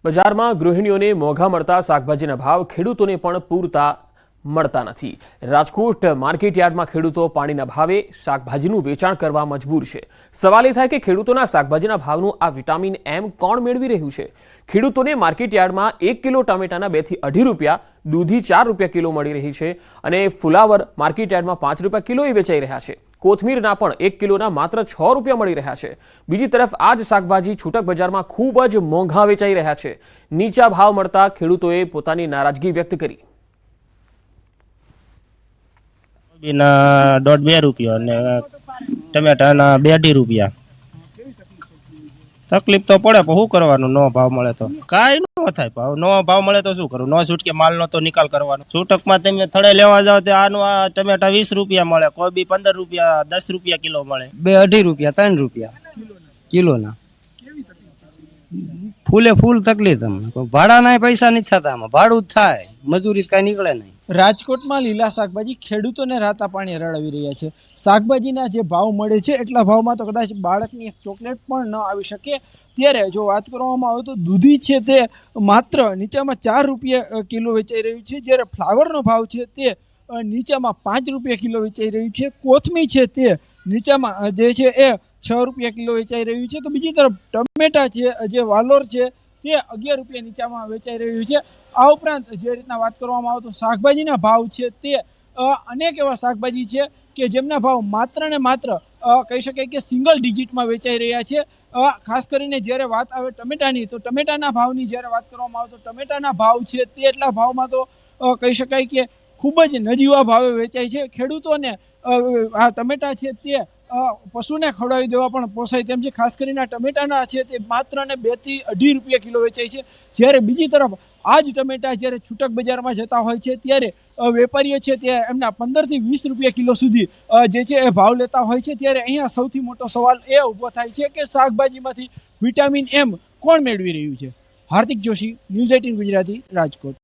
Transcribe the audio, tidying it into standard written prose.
બજારમાં ગૃહિણીઓને મોંઘા મળતા શાકભાજીના ભાવ ખેડૂતોને પણ પૂરતા મળતા નથી। રાજકોટ માર્કેટ યાર્ડમાં ખેડૂતો પાણીના ભાવે શાકભાજીનું વેચાણ કરવા મજબૂર છે। સવાલ એ થાય કે ખેડૂતોના શાકભાજીના ભાવનું આ વિટામિન એમ કોણ મેળવી રહ્યું છે? ખેડૂતોને માર્કેટ યાર્ડમાં 1 કિલો ટામેટાના 2 થી 2.5 રૂપિયા, દૂધી 4 રૂપિયા કિલો મળી રહી છે અને ફુલાવર માર્કેટ યાર્ડમાં 5 રૂપિયા કિલોએ વેચાઈ રહ્યા છે। કોથમીરના પણ 1 કિલોના માત્ર 6 રૂપિયા મળી રહ્યા છે। બીજી તરફ આ જ શાકભાજી છૂટક બજારમાં ખૂબ જ મોંઘા વેચાઈ રહ્યા છે। નીચા ભાવ મળતા ખેડૂતોએ પોતાની નારાજગી વ્યક્ત કરી। કોબીના 1.5-2 રૂપિયા અને ટમેટાના 2-2.5 રૂપિયા। તકલીફ તો પડે પણ શું કરવાનું, નો ભાવ મળે તો કાંઈ ન થાય। ભાવ નો ભાવ મળે તો શું કરવું? નો છૂટકે માલનો તો નિકાલ કરવાનો। છૂટકમાં તમે થડે લેવા જાવ તો આનું આ ટમેટા 20 રૂપિયા મળે, કોબી 15 રૂપિયા 10 રૂપિયા કિલો મળે, 2-2.5 રૂપિયા 3 રૂપિયા કિલોના। ફૂલે ફૂલ તકલીફ, તમે ભાડાના પૈસા નથી થતા, આમાં ભાડું જ થાય, મજૂરી કઈ નીકળે નહીં। રાજકોટમાં લીલા શાકભાજી ખેડૂતોને રાતા પાણી રડાવી રહ્યા છે। શાકભાજીના જે ભાવ મળે છે એટલા ભાવમાં તો કદાચ બાળકની એક ચોકલેટ પણ ન આવી શકે। ત્યારે જો વાત કરવામાં આવે તો દૂધી છે તે માત્ર નીચામાં 4 રૂપિયા કિલો વેચાઈ રહ્યું છે, જ્યારે ફ્લાવરનો ભાવ છે તે નીચામાં 5 રૂપિયા કિલો વેચાઈ રહ્યું છે। કોથમી છે તે નીચામાં જે છે એ 6 રૂપિયા કિલો વેચાઈ રહ્યું છે। તો બીજી તરફ ટમેટા છે, જે વાલોર છે તે 11 રૂપિયા નીચામાં વેચાઈ રહ્યું છે। આ ઉપરાંત જે રીતના વાત કરવામાં આવે તો શાકભાજીના ભાવ છે તે અનેક એવા શાકભાજી છે કે જેમના ભાવ માત્ર ને માત્ર કહી શકાય કે સિંગલ ડિજિટમાં વેચાઈ રહ્યા છે। ખાસ કરીને જ્યારે વાત આવે ટમેટાની, તો ટમેટાના ભાવની જ્યારે વાત કરવામાં આવે તો ટમેટાના ભાવ છે તે એટલા ભાવમાં તો કહી શકાય કે ખૂબ જ નજીવા ભાવે વેચાય છે। ખેડૂતોને આ ટમેટા છે તે પશુને ખવડાવી દેવા પણ પોસાય તેમ છે। ખાસ કરીને આ ટમેટાના છે તે માત્ર ને 2 થી 2.5 રૂપિયા કિલો વેચાય છે, જ્યારે બીજી તરફ આ જ ટમેટા જ્યારે છૂટક બજારમાં જતા હોય છે ત્યારે વેપારીઓ છે તે એમના 15 થી 20 રૂપિયા કિલો સુધી જે છે એ ભાવ લેતા હોય છે। ત્યારે અહીંયા સૌથી મોટો સવાલ એ ઊભો થાય છે કે શાકભાજીમાંથી વિટામિન એમ કોણ મેળવી રહ્યું છે? હાર્દિક જોશી, ન્યૂઝ 18 ગુજરાતી, રાજકોટ।